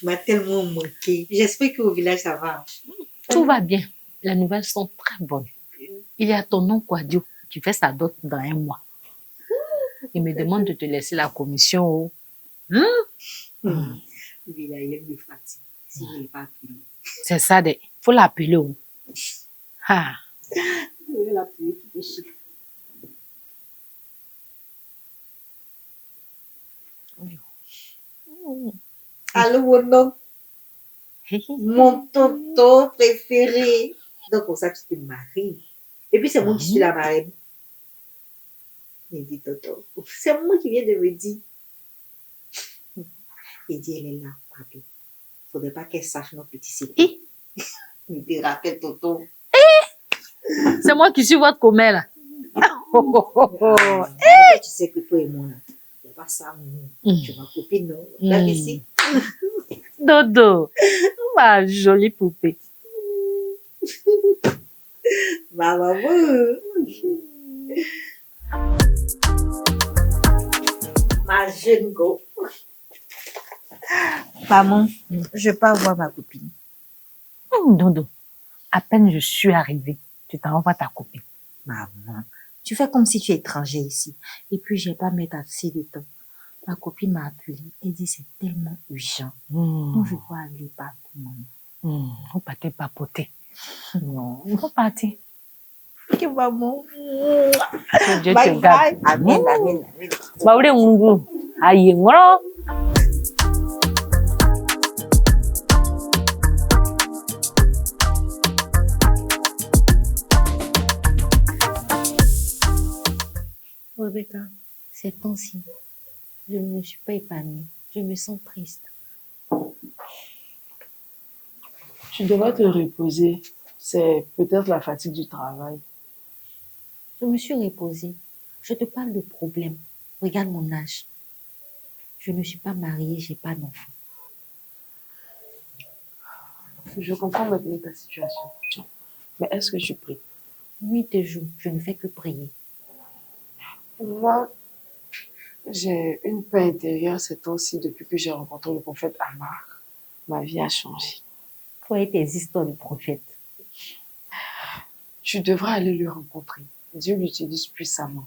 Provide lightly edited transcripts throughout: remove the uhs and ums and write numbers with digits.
Tu m'as tellement manqué. J'espère qu'au village, ça va. Tout va bien. Les nouvelles sont très bonnes. Il y a ton oncle Kwadio qui fait sa dot dans 1 mois. Il me demande de te laisser la commission. Le village, il me fatigue. Si je ne l'ai pas appelé. C'est ça, il faut l'appeler. Ah. Je vais l'appeler tout de suite. Allô, mon oncle. Mon tonton préféré. Donc, pour ça, tu te maries. Et puis, c'est moi qui suis la marraine. Il dit, tonton, c'est moi qui viens de me dire. Il dit, elle est là, pardon. Faudrait pas qu'elle sache nos petits secrets. Il te rappelle, tonton. C'est moi qui suis votre commère, là. Tu sais que toi et moi, il n'y a pas ça. Tu es ma copine, non? La ici. Dodo, ma jolie poupée. Ma maman. Ma jeune go. Maman, je peux avoir ma copine. Dodo, à peine je suis arrivée, tu t'envoies ta copine. Maman, tu fais comme si tu es étranger ici. Et puis, je n'ai pas mettre assez de temps. Ma copine m'a appelé et dit c'est tellement urgent. Donc, je dois aller partout, maman. Vous partez papoter. Non. Vous partez. Ok, maman. Que Dieu Bye te garde. bye. Amen, amen, amen. Baoulé Mungu. Aïe, ngoro. Rebecca, ces temps-ci, je ne me suis pas épanouie. Je me sens triste. Tu devrais te reposer. C'est peut-être la fatigue du travail. Je me suis reposée. Je te parle de problème. Regarde mon âge. Je ne suis pas mariée, j'ai pas d'enfant. Je comprends maintenant ta situation. Mais est-ce que tu pries? Nuit et jour, je ne fais que prier. Moi, j'ai une paix intérieure ces temps-ci depuis que j'ai rencontré le prophète Amar. Ma vie a changé. Toi et tes histoires de prophète. Tu devrais aller le rencontrer. Dieu l'utilise puissamment.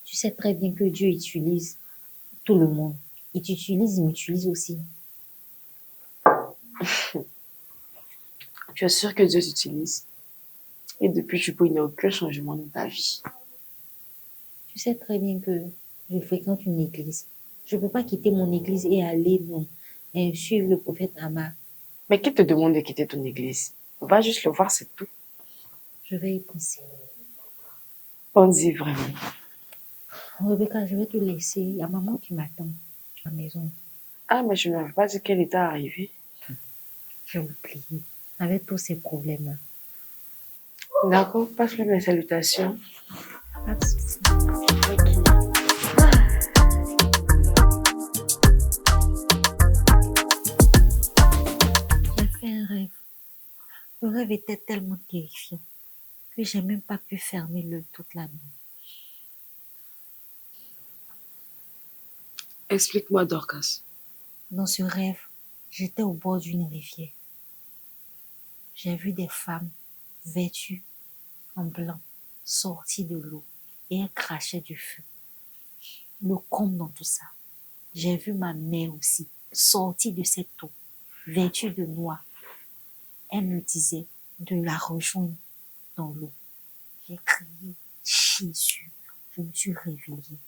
Tu sais très bien que Dieu utilise tout le monde. Il t'utilise, il m'utilise aussi. Tu es sûr que Dieu t'utilise? Et depuis, il n'y a aucun changement dans ta vie. Tu sais très bien que je fréquente une église. Je ne peux pas quitter mon église et aller suivre le prophète Amar. Mais qui te demande de quitter ton église? Va juste le voir, c'est tout. Je vais y penser. Pense-y vraiment. Rebecca, je vais te laisser. Il y a maman qui m'attend à la maison. Ah, mais je ne m'avais pas dit qu'elle était arrivée. J'ai oublié. Avec tous ces problèmes-là. D'accord, passe-lui mes salutations. Pas de souci. J'ai fait un rêve. Le rêve était tellement terrifiant que j'ai même pas pu fermer l'œil toute la nuit. Explique-moi, Dorcas. Dans ce rêve, j'étais au bord d'une rivière. J'ai vu des femmes vêtues en blanc sorties de l'eau et elles crachaient du feu. Le comble dans tout ça, j'ai vu ma mère aussi sortie de cette eau, vêtue de noir. Elle me disait de la rejoindre dans l'eau. J'ai crié Jésus. Je me suis réveillée.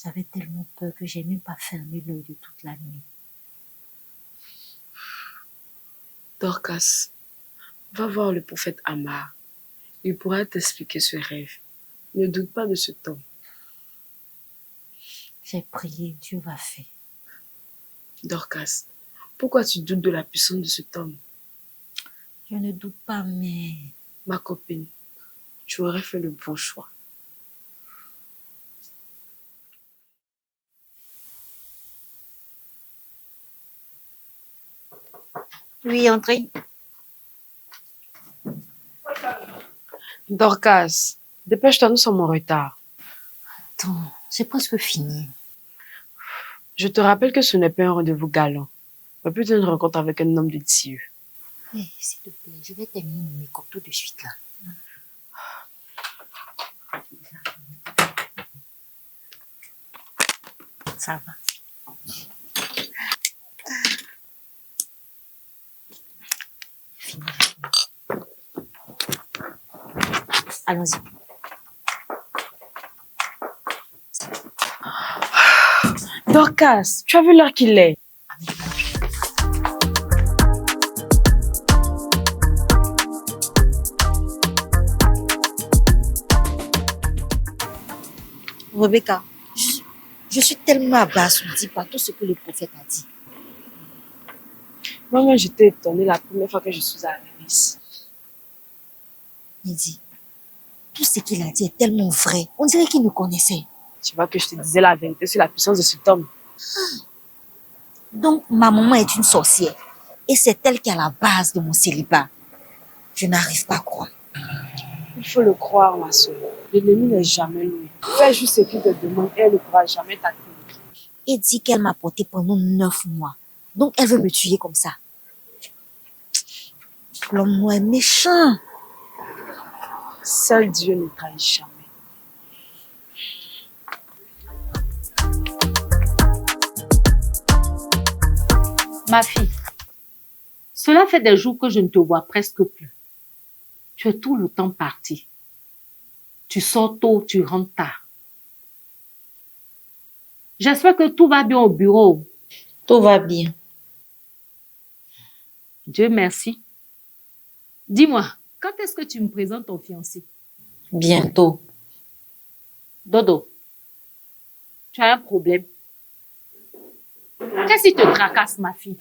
J'avais tellement peur que j'ai même pas fermé l'œil de toute la nuit. Dorcas, va voir le prophète Amar. Il pourra t'expliquer ce rêve. Ne doute pas de ce temps. J'ai prié, Dieu va faire. Dorcas, pourquoi tu doutes de la puissance de cet homme? Je ne doute pas, mais... Ma copine, tu aurais fait le bon choix. Oui, entrez. Dorcas, dépêche-toi, nous sommes en retard. Attends, c'est presque fini. Je te rappelle que ce n'est pas un rendez-vous galant. Mais plutôt une rencontre avec un homme de Dieu. Hey, s'il te plaît, je vais terminer mon make-up tout de suite là. Ça va. Fini. Allons-y. Dorcas, tu as vu l'heure qu'il est? Rebecca, je suis tellement abasourdie par tout ce que le prophète a dit. Moi, j'étais étonnée la première fois que je suis arrivée ici. Il dit, tout ce qu'il a dit est tellement vrai. On dirait qu'il me connaissait. Tu vois que je te disais la vérité sur la puissance de cet homme. Donc, ma maman est une sorcière. Et c'est elle qui est à la base de mon célibat. Je n'arrive pas à croire. Il faut le croire, ma soeur. L'ennemi n'est jamais loin. Fais juste ce qu'il te demande et elle ne pourra jamais t'atteindre. Et dit qu'elle m'a porté pendant 9 mois. Donc, elle veut me tuer comme ça. L'homme est méchant. Seul Dieu ne trahit jamais. Ma fille, cela fait des jours que je ne te vois presque plus. Tu es tout le temps partie. Tu sors tôt, tu rentres tard. J'espère que tout va bien au bureau. Tout va bien. Dieu merci. Dis-moi, quand est-ce que tu me présentes ton fiancé? Bientôt. Dodo, tu as un problème. Qu'est-ce qui te tracasse, ma fille?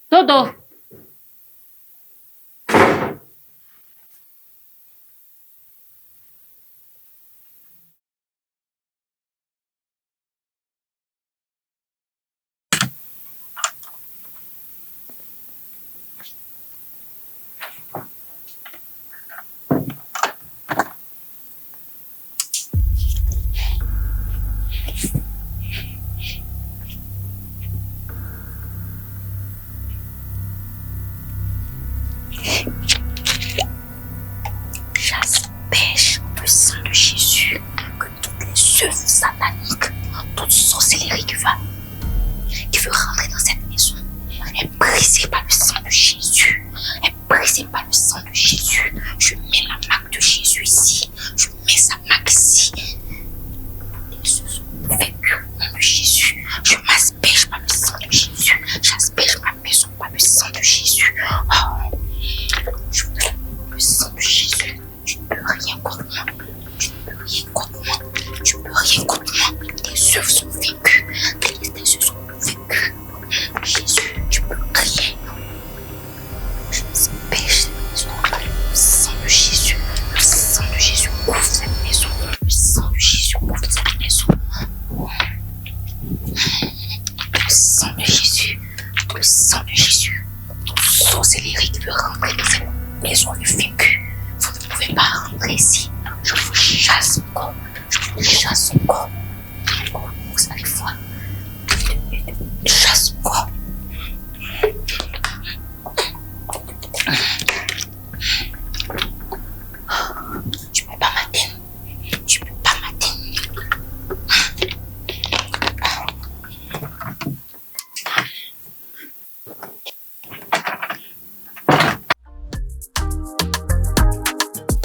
Dodo. J'asperge le sang de Jésus que toutes les œuvres sataniques, toute sorcellerie qui veut rentrer dans cette maison est brisée par le sang de Jésus. Est brisée par le sang de Jésus. Je mets la marque de Jésus ici. Je mets sa marque ici. Les œuvres sont vaincues au nom de Jésus. Je m'asperge par le sang de Jésus. J'asperge ma maison par le sang de Jésus. Oh, je veux le sang de Jésus. Tu ne peux rien contre moi. Tu ne peux rien contre moi. Tu ne peux rien contre moi. Tes œuvres sont vaincues. Tes œuvres sont vaincues. Jésus, tu ne peux rien. Je m'asperge cette maison par le sang de Jésus. Le sang de Jésus ouvre cette maison. Le sang de Jésus ouvre cette maison. Le sang de Jésus. Le sang de Jésus. Toute sorcellerie qui veut rentrer dans cette maison est vaincue. Vous ne pouvez pas rentrer ici. Je vous chasse encore. Je vous chasse encore. Encore, vous allez voir. Chasse encore. Tu peux pas m'atteindre. Tu peux pas m'atteindre.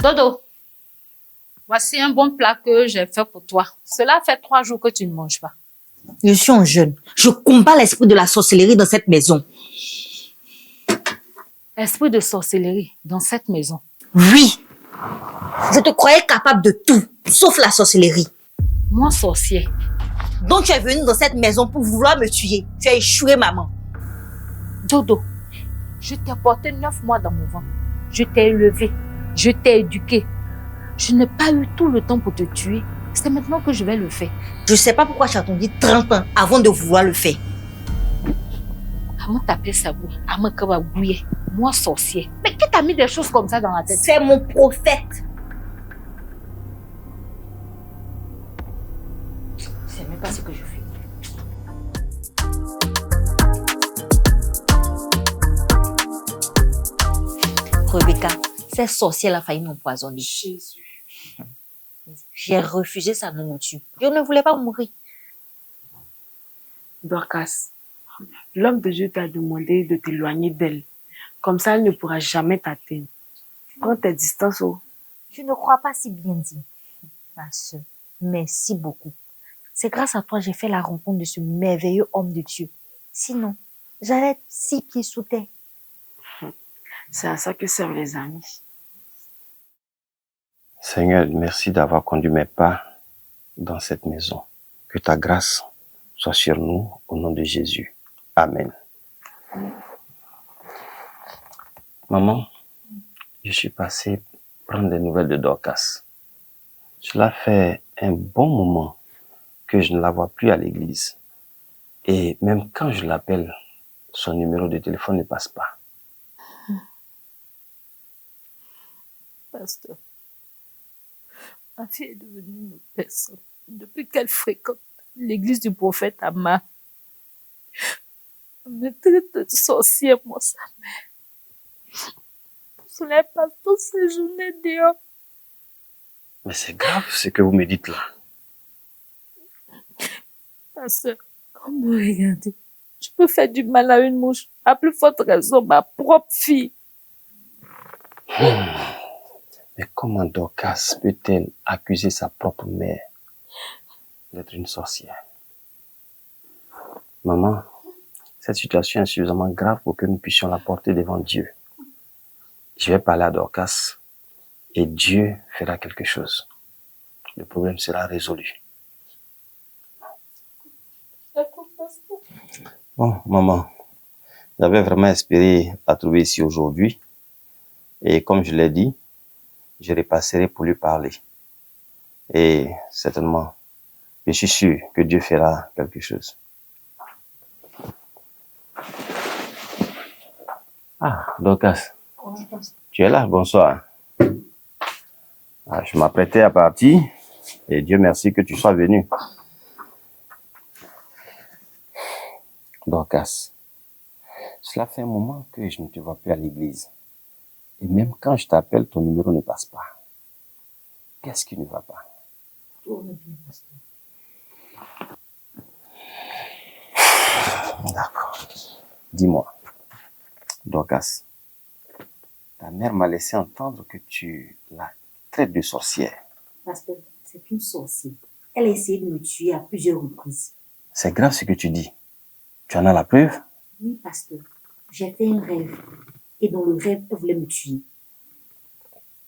Dodo, voici un bon plat que j'ai fait pour toi. Cela fait 3 jours que tu ne manges pas. Je suis un jeune. Je combats l'esprit de la sorcellerie dans cette maison. Esprit de sorcellerie dans cette maison. Oui. Je te croyais capable de tout, sauf la sorcellerie. Moi, sorcier. Donc tu es venu dans cette maison pour vouloir me tuer. Tu as échoué, maman. Dodo, je t'ai porté 9 mois dans mon ventre. Je t'ai élevé. Je t'ai éduqué. Je n'ai pas eu tout le temps pour te tuer. C'est maintenant que je vais le faire. Je ne sais pas pourquoi tu as attendu 30 ans avant de vouloir le faire. Comment t'appeler ça, moi, sorcier. Mais qui t'a mis des choses comme ça dans la tête? C'est mon prophète. Je ne sais même pas ce que je fais. Rebecca, ces sorcières a failli m'empoisonner. Jésus. J'ai refusé sa nourriture. Je ne voulais pas mourir. Dorcas, l'homme de Dieu t'a demandé de t'éloigner d'elle. Comme ça, elle ne pourra jamais t'atteindre. Prends tes distances. Oh. Je ne crois pas si bien dit. Ma soeur, merci beaucoup. C'est grâce à toi que j'ai fait la rencontre de ce merveilleux homme de Dieu. Sinon, j'allais être 6 pieds sous terre. C'est à ça que servent les amis. Seigneur, merci d'avoir conduit mes pas dans cette maison. Que ta grâce soit sur nous au nom de Jésus. Amen. Maman, je suis passé prendre des nouvelles de Dorcas. Cela fait un bon moment que je ne la vois plus à l'église. Et même quand je l'appelle, son numéro de téléphone ne passe pas. Pasteur, ma fille est devenue une autre personne depuis qu'elle fréquente l'église du prophète Amma. Elle me traite de sorcière, moi, sa mère. Cela passe toutes ces journées dehors. Mais c'est grave ce que vous me dites là. Pasteur, quand vous me regardez, je peux faire du mal à une mouche, à plus forte raison, ma propre fille. Mais comment Dorcas peut-elle accuser sa propre mère d'être une sorcière? Maman, cette situation est suffisamment grave pour que nous puissions la porter devant Dieu. Je vais parler à Dorcas et Dieu fera quelque chose. Le problème sera résolu. Bon, maman, j'avais vraiment espéré la trouver ici aujourd'hui. Et comme je l'ai dit, je repasserai pour lui parler. Et certainement, je suis sûr que Dieu fera quelque chose. Ah, Dorcas, tu es là, bonsoir. Ah, je m'apprêtais à partir et Dieu merci que tu sois venu. Dorcas, cela fait un moment que je ne te vois plus à l'église. Et même quand je t'appelle, ton numéro ne passe pas. Qu'est-ce qui ne va pas? Tout va bien, pasteur. D'accord. Dis-moi, Dorcas, ta mère m'a laissé entendre que tu la traites de sorcière. Pasteur, c'est une sorcière. Elle a essayé de me tuer à plusieurs reprises. C'est grave ce que tu dis. Tu en as la preuve? Oui, pasteur. J'ai fait un rêve. Et dans le rêve, elle voulait me tuer.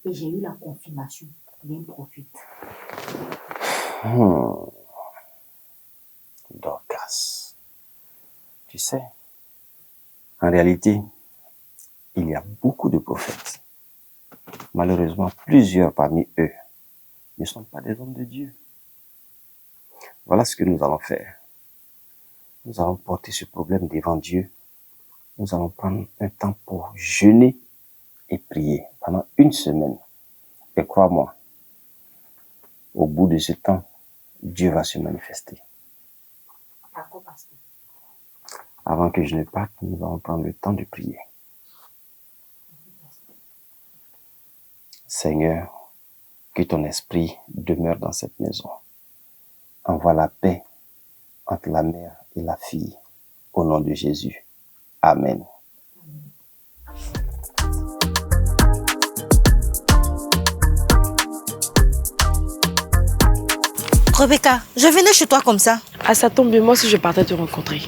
Et j'ai eu la confirmation d'un prophète. Dorcas. Tu sais, en réalité, il y a beaucoup de prophètes. Malheureusement, plusieurs parmi eux ne sont pas des hommes de Dieu. Voilà ce que nous allons faire. Nous allons porter ce problème devant Dieu. Nous allons prendre un temps pour jeûner et prier pendant 1 semaine. Et crois-moi, au bout de ce temps, Dieu va se manifester. D'accord, pasteur. Avant que je ne parte, nous allons prendre le temps de prier. Seigneur, que ton esprit demeure dans cette maison. Envoie la paix entre la mère et la fille. Au nom de Jésus. Amen. Rebecca, je venais chez toi comme ça. Ah, ça tombe bien, moi aussi je partais te rencontrer.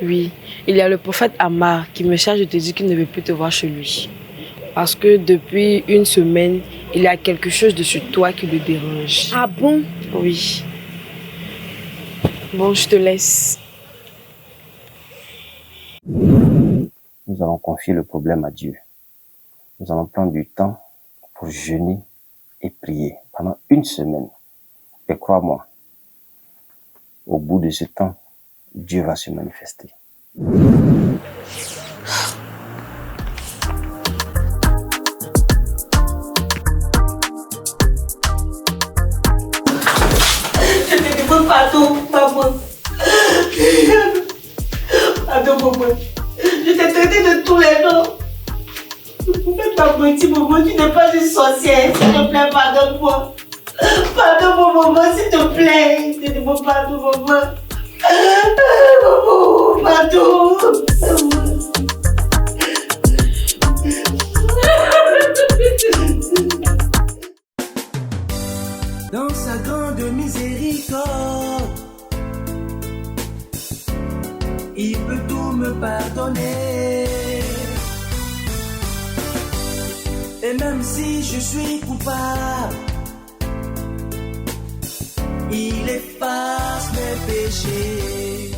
Oui, il y a le prophète Ammar qui me charge de te dire qu'il ne veut plus te voir chez lui. Parce que depuis 1 semaine, il y a quelque chose de sur toi qui le dérange. Ah bon? Oui. Bon, je te laisse. Nous allons confier le problème à Dieu. Nous allons prendre du temps pour jeûner et prier pendant 1 semaine. Et crois-moi, au bout de ce temps, Dieu va se manifester. Je te demande pardon, maman. Pardon, maman. Je t'ai traité de tous les noms. Le prophète petit Momo, tu n'es pas une sorcière. S'il te plaît, pardonne-moi. Pardonne-moi, maman, s'il te plaît. Je te demande pardon, maman. Maman, pardon. Dans sa grande miséricorde, il peut tout me pardonner. Et même si je suis coupable, il efface mes péchés.